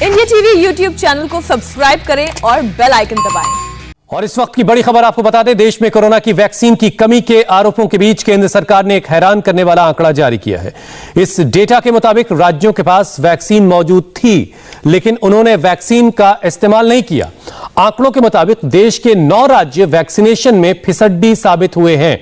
India TV YouTube channel को subscribe करें और बेल आइकन दबाएं। और इस वक्त की बड़ी खबर आपको बता दें, देश में कोरोना की वैक्सीन की कमी के आरोपों के बीच केंद्र सरकार ने एक हैरान करने वाला आंकड़ा जारी किया है। इस डेटा के मुताबिक राज्यों के पास वैक्सीन मौजूद थी, लेकिन उन्होंने वैक्सीन का इस्तेमाल नहीं किया। आंकड़ों के मुताबिक देश के 9 राज्य वैक्सीनेशन में फिसड्डी साबित हुए हैं।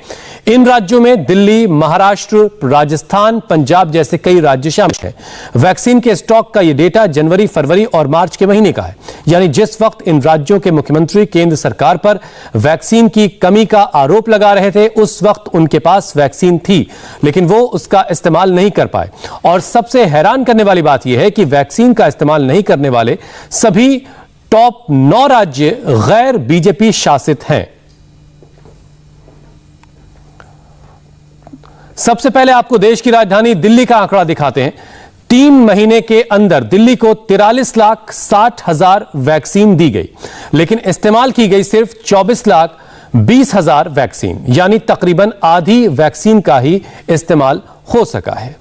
इन राज्यों में दिल्ली, महाराष्ट्र, राजस्थान, पंजाब जैसे कई राज्य शामिल हैं। वैक्सीन के स्टॉक का यह डेटा जनवरी, फरवरी और मार्च के महीने का है, यानी जिस वक्त इन राज्यों के मुख्यमंत्री केंद्र सरकार पर वैक्सीन की कमी का आरोप लगा रहे थे, उस वक्त उनके पास वैक्सीन थी, लेकिन वो उसका इस्तेमाल नहीं कर पाए। और सबसे हैरान करने वाली बात यह है कि वैक्सीन का इस्तेमाल नहीं करने वाले सभी टॉप 9 राज्य गैर बीजेपी शासित हैं। सबसे पहले आपको देश की राजधानी दिल्ली का आंकड़ा दिखाते हैं। 3 महीने के अंदर दिल्ली को 43,60,000 वैक्सीन दी गई, लेकिन इस्तेमाल की गई सिर्फ 24,20,000 वैक्सीन, यानी तकरीबन आधी वैक्सीन का ही इस्तेमाल हो सका है।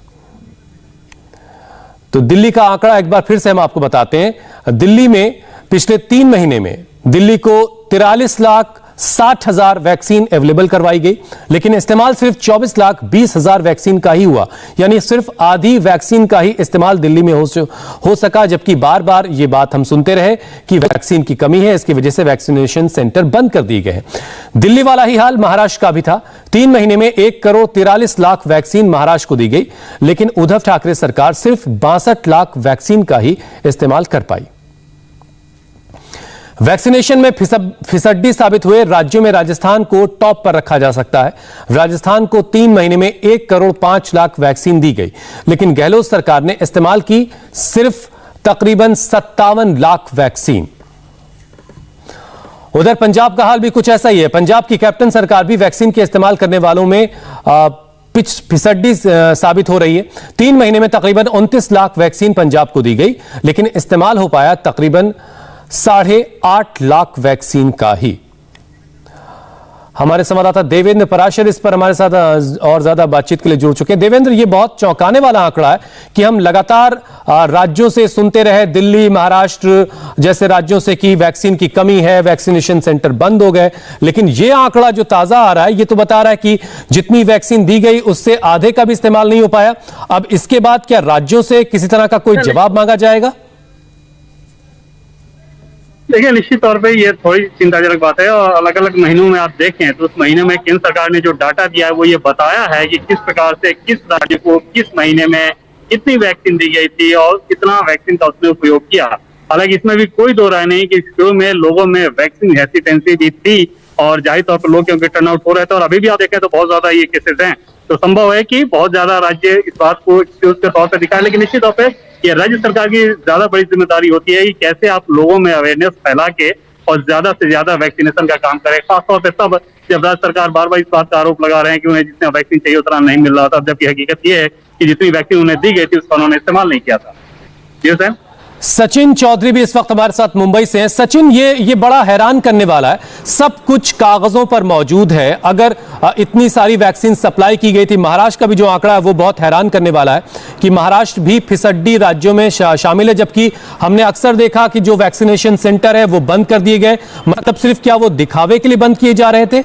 तो दिल्ली का आंकड़ा एक बार फिर से हम आपको बताते हैं। दिल्ली में पिछले 3 महीने में दिल्ली को 43,60,000 वैक्सीन अवेलेबल करवाई गई, लेकिन इस्तेमाल सिर्फ 24,20,000 वैक्सीन का ही हुआ, यानी सिर्फ आधी वैक्सीन का ही इस्तेमाल दिल्ली में हो सका। जबकि बार बार ये बात हम सुनते रहे कि वैक्सीन की कमी है, इसकी वजह से वैक्सीनेशन सेंटर बंद कर दिए गए हैं। दिल्ली वाला ही हाल महाराष्ट्र का भी था। 3 महीने में 1,43,00,000 वैक्सीन महाराष्ट्र को दी गई, लेकिन उद्धव ठाकरे सरकार सिर्फ 62 लाख वैक्सीन का ही इस्तेमाल कर पाई। वैक्सीनेशन में फिसड्डी साबित हुए राज्यों में राजस्थान को टॉप पर रखा जा सकता है। राजस्थान को 3 महीने में 1,05,00,000 वैक्सीन दी गई, लेकिन गहलोत सरकार ने इस्तेमाल की सिर्फ तकरीबन 57 लाख वैक्सीन। उधर पंजाब का हाल भी कुछ ऐसा ही है। पंजाब की कैप्टन सरकार भी वैक्सीन के इस्तेमाल करने वालों में फिसड्डी साबित हो रही है। 3 महीने में तकरीबन 29 लाख वैक्सीन पंजाब को दी गई, लेकिन इस्तेमाल हो पाया तकरीबन 8.5 लाख वैक्सीन का ही। हमारे संवाददाता देवेंद्र पराशर इस पर हमारे साथ और ज्यादा बातचीत के लिए जुड़ चुके हैं। देवेंद्र, ये बहुत चौंकाने वाला आंकड़ा है कि हम लगातार राज्यों से सुनते रहे, दिल्ली, महाराष्ट्र जैसे राज्यों से कि वैक्सीन की कमी है, वैक्सीनेशन सेंटर बंद हो गए, लेकिन ये आंकड़ा जो ताजा आ रहा है, ये तो बता रहा है कि जितनी वैक्सीन दी गई उससे आधे का भी इस्तेमाल नहीं हो पाया। अब इसके बाद क्या राज्यों से किसी तरह का कोई जवाब मांगा जाएगा? देखिए, निश्चित तौर पे ये थोड़ी चिंताजनक बात है। और अलग अलग महीनों में आप देखें तो उस महीने में केंद्र सरकार ने जो डाटा दिया है वो ये बताया है कि किस प्रकार से किस राज्य को किस महीने में कितनी वैक्सीन दी गई थी और कितना वैक्सीन का उसने उपयोग किया। हालांकि इसमें भी कोई दो राय नहीं कि शुरू में लोगों में वैक्सीन हेसिटेंसी भी थी और जाहिर तौर पर लोग क्योंकि टर्नआउट हो रहे थे और अभी भी आप देखें तो बहुत ज्यादा ये केसेस हैं, तो संभव है कि बहुत ज्यादा राज्य इस बात को एक्सक्यूज के तौर पर दिखाए। लेकिन निश्चित तौर पर ये राज्य सरकार की ज्यादा बड़ी जिम्मेदारी होती है कि कैसे आप लोगों में अवेयरनेस फैला के और ज्यादा से ज्यादा वैक्सीनेशन का काम करें, खासतौर पर तब जब राज्य सरकार बार बार इस बात का आरोप लगा रहे हैं कि उन्हें जितना वैक्सीन चाहिए उतना नहीं मिल रहा था, जबकि हकीकत ये है कि जितनी वैक्सीन उन्हें दी गई थी उसका उन्होंने इस्तेमाल नहीं किया था। जी सर। सचिन चौधरी भी इस वक्त हमारे साथ मुंबई से हैं। सचिन, ये बड़ा हैरान करने वाला है। सब कुछ कागजों पर मौजूद है। अगर इतनी सारी वैक्सीन सप्लाई की गई थी, महाराष्ट्र का भी जो आंकड़ा है वो बहुत हैरान करने वाला है कि महाराष्ट्र भी फिसड्डी राज्यों में शामिल है, जबकि हमने अक्सर देखा कि जो वैक्सीनेशन सेंटर है वो बंद कर दिए गए। मतलब सिर्फ क्या वो दिखावे के लिए बंद किए जा रहे थे?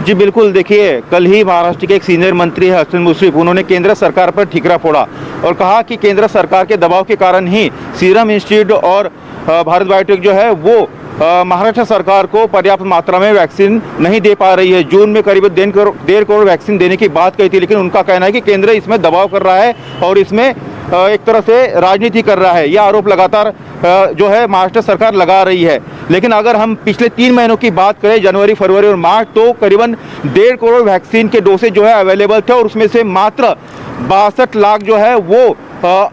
जी बिल्कुल, देखिए, कल ही महाराष्ट्र के एक सीनियर मंत्री है हसन मुश्रीफ, उन्होंने केंद्र सरकार पर ठीकरा फोड़ा और कहा कि केंद्र सरकार के दबाव के कारण ही सीरम इंस्टीट्यूट और भारत बायोटेक जो है वो महाराष्ट्र सरकार को पर्याप्त मात्रा में वैक्सीन नहीं दे पा रही है। जून में करीब 1.5 करोड़ वैक्सीन देने की बात कही थी, लेकिन उनका कहना है कि केंद्र इसमें दबाव कर रहा है और इसमें एक तरह से राजनीति कर रहा है। यह आरोप लगातार जो है महाराष्ट्र सरकार लगा रही है। लेकिन अगर हम पिछले 3 महीनों की बात करें, जनवरी, फरवरी और मार्च, तो करीबन 1.5 करोड़ वैक्सीन के डोसेज जो है अवेलेबल थे और उसमें से मात्र 62 लाख जो है वो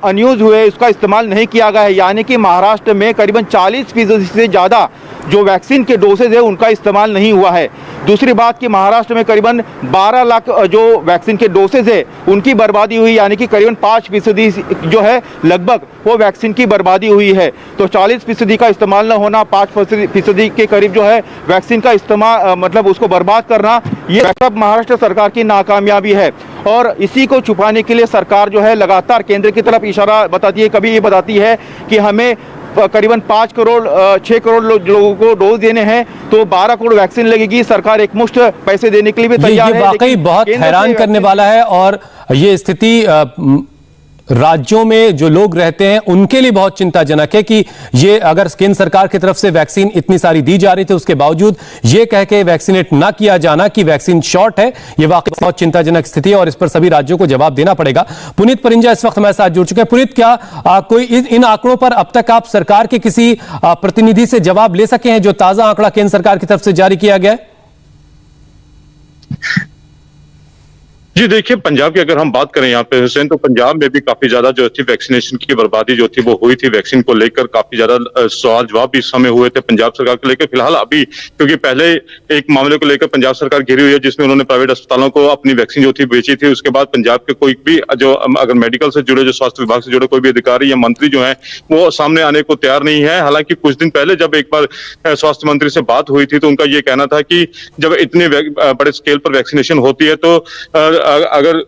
अनयूज हुए, उसका इस्तेमाल नहीं किया गया है। यानी कि महाराष्ट्र में करीबन 40% से ज़्यादा जो वैक्सीन के डोसेज है उनका इस्तेमाल नहीं हुआ है। दूसरी बात कि महाराष्ट्र में करीबन 12 लाख जो वैक्सीन के डोसेज है उनकी बर्बादी हुई, यानी कि करीबन 5% जो है लगभग वो वैक्सीन की बर्बादी हुई है। तो 40% का इस्तेमाल न होना, 5% के करीब जो है वैक्सीन का इस्तेमाल मतलब उसको बर्बाद करना, ये महाराष्ट्र सरकार की नाकामयाबी है। और इसी को छुपाने के लिए सरकार जो है लगातार केंद्र की तरफ इशारा बताती है। कभी ये बताती है कि हमें करीबन 6 करोड़ लोगों को डोज देने हैं तो 12 करोड़ वैक्सीन लगेगी, सरकार एकमुश्त पैसे देने के लिए भी तैयार है। ये वाकई बहुत हैरान करने वाला है और ये स्थिति राज्यों में जो लोग रहते हैं उनके लिए बहुत चिंताजनक है कि ये अगर केंद्र सरकार की तरफ से वैक्सीन इतनी सारी दी जा रही थी उसके बावजूद ये कह के वैक्सीनेट ना किया जाना कि वैक्सीन शॉर्ट है, ये वाकई बहुत चिंताजनक स्थिति है और इस पर सभी राज्यों को जवाब देना पड़ेगा। पुनीत परिंजा इस वक्त हमारे साथ जुड़ चुके हैं। पुनीत, क्या कोई इन आंकड़ों पर अब तक आप सरकार के किसी प्रतिनिधि से जवाब ले सके हैं जो ताजा आंकड़ा केंद्र सरकार की तरफ से जारी किया गया है? जी देखिए, पंजाब की अगर हम बात करें यहाँ पे हुसैन, तो पंजाब में भी काफी ज्यादा जो थी वैक्सीनेशन की बर्बादी जो थी वो हुई थी। वैक्सीन को लेकर काफी ज्यादा सवाल जवाब भी इस समय हुए थे पंजाब सरकार को लेकर। फिलहाल अभी क्योंकि पहले एक मामले को लेकर पंजाब सरकार घिरी हुई है जिसमें उन्होंने प्राइवेट अस्पतालों को अपनी वैक्सीन जो थी बेची थी। उसके बाद पंजाब के कोई भी जो अगर मेडिकल से जुड़े, जो स्वास्थ्य विभाग से जुड़े कोई भी अधिकारी या मंत्री जो है वो सामने आने को तैयार नहीं है। हालांकि कुछ दिन पहले जब एक बार स्वास्थ्य मंत्री से बात हुई थी तो उनका ये कहना था कि जब इतने बड़े स्केल पर वैक्सीनेशन होती है तो अगर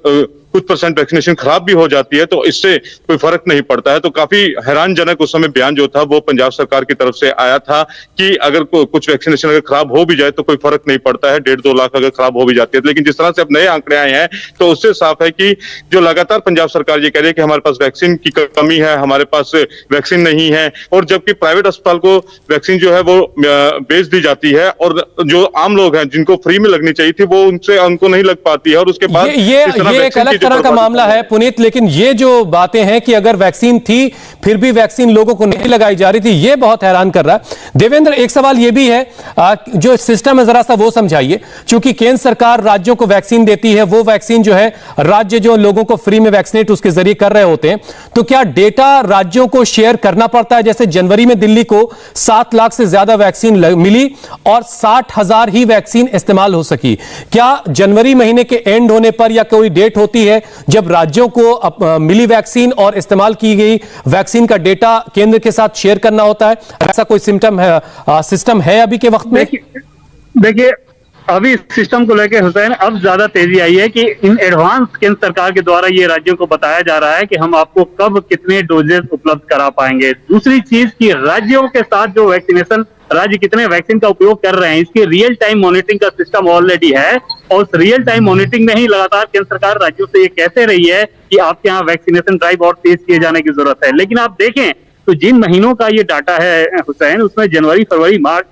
कुछ % वैक्सीनेशन खराब भी हो जाती है तो इससे कोई फर्क नहीं पड़ता है। तो काफी हैरानजनक उस समय बयान जो था वो पंजाब सरकार की तरफ से आया था कि अगर कुछ वैक्सीनेशन अगर खराब हो भी जाए तो कोई फर्क नहीं पड़ता है, 1.5-2 लाख अगर खराब हो भी जाती है। लेकिन जिस तरह से अब नए आंकड़े आए हैं तो उससे साफ है कि जो लगातार पंजाब सरकार ये कह रही है कि हमारे पास वैक्सीन की कमी है, हमारे पास वैक्सीन नहीं है, और जबकि प्राइवेट अस्पताल को वैक्सीन जो है वो बेच दी जाती है और जो आम लोग हैं जिनको फ्री में लगनी चाहिए थी वो उनको नहीं लग पाती है। और उसके बाद ये एक अलग तरह का मामला है पुनीत, लेकिन ये जो बातें हैं कि अगर वैक्सीन थी फिर भी वैक्सीन लोगों को नहीं लगाई जा रही थी, ये बहुत हैरान कर रहा है। देवेंद्र, एक सवाल ये भी है जो सिस्टम है जरा सा वो समझाइए। क्योंकि केंद्र सरकार राज्यों को वैक्सीन देती है, वो वैक्सीन जो है राज्य जो लोगों को फ्री में वैक्सीनेट उसके जरिए कर रहे होते हैं, तो क्या डेटा राज्यों को शेयर करना पड़ता है? जैसे जनवरी में दिल्ली को 7 लाख से ज्यादा वैक्सीन मिली और 60,000 ही वैक्सीन इस्तेमाल हो सकी। क्या जनवरी महीने के एंड होने पर या कोई डेट होती है जब राज्यों को मिली वैक्सीन और इस्तेमाल की गई वैक्सीन का डेटा केंद्र के साथ शेयर करना होता है? ऐसा कोई सिस्टम है अभी के वक्त में? देखिए अभी सिस्टम को लेकर हुसैन अब ज्यादा तेजी आई है कि इन एडवांस केंद्र सरकार के द्वारा ये राज्यों को बताया जा रहा है कि हम आपको कब कितने डोजेस उपलब्ध करा पाएंगे। दूसरी चीज कि राज्यों के साथ जो वैक्सीनेशन राज्य कितने वैक्सीन का उपयोग कर रहे हैं इसकी रियल टाइम मॉनिटरिंग का सिस्टम ऑलरेडी है और उस रियल टाइम मॉनिटरिंग में ही लगातार केंद्र सरकार राज्यों से ये कहते रही है कि आपके यहाँ वैक्सीनेशन ड्राइव और तेज किए जाने की जरूरत है। लेकिन आप देखें तो जिन महीनों का ये डाटा है हुसैन, उसमें जनवरी, फरवरी, मार्च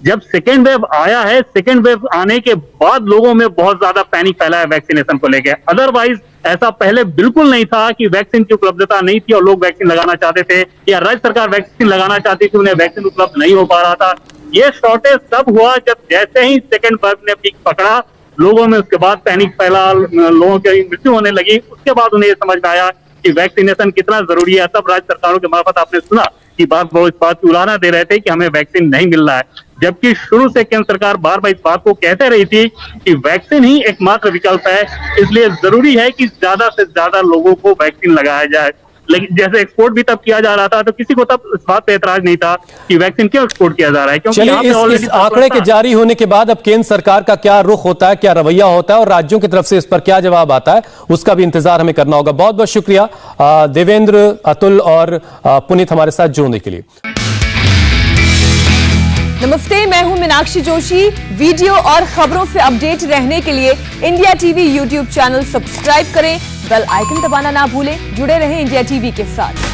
जब सेकेंड वेव आया है, सेकेंड वेव आने के बाद लोगों में बहुत ज्यादा पैनिक फैला है वैक्सीनेशन को लेकर। अदरवाइज ऐसा पहले बिल्कुल नहीं था कि वैक्सीन की उपलब्धता नहीं थी और लोग वैक्सीन लगाना चाहते थे या राज्य सरकार वैक्सीन लगाना चाहती थी, उन्हें वैक्सीन उपलब्ध नहीं हो पा रहा था। ये शॉर्टेज तब हुआ जब जैसे ही सेकेंड वेव ने पीक पकड़ा लोगों में, उसके बाद पैनिक फैला, लोगों की मृत्यु होने लगी। उसके बाद उन्हें समझ में आया कि वैक्सीनेशन कितना जरूरी है। तब राज्य सरकारों के मार्फत आपने सुना कि वो इस बात की उलाहना दे रहे थे कि हमें वैक्सीन नहीं मिल रहा है, जबकि शुरू से केंद्र सरकार बार बार इस बात को कहते रही थी कि वैक्सीन ही एकमात्र विकल्प है, इसलिए जरूरी है कि ज्यादा से ज्यादा लोगों को वैक्सीन लगाया जाए। लेकिन जैसे एक्सपोर्ट भी तब किया जा रहा था तो किसी को तब इस बात पे एतराज नहीं था कि वैक्सीन क्यों एक्सपोर्ट किया जा रहा है, क्योंकि इस आंकड़े के जारी होने के बाद अब केंद्र सरकार का क्या रुख होता है, क्या रवैया होता है और राज्यों की तरफ से इस पर क्या जवाब आता है, उसका भी इंतजार हमें करना होगा। बहुत बहुत शुक्रिया देवेंद्र, अतुल और पुनीत हमारे साथ जुड़ने के लिए। नमस्ते, मैं हूं मीनाक्षी जोशी। वीडियो और खबरों से अपडेट रहने के लिए India TV YouTube channel subscribe करें, बेल आइकन दबाना ना भूलें। जुड़े रहें इंडिया टीवी के साथ।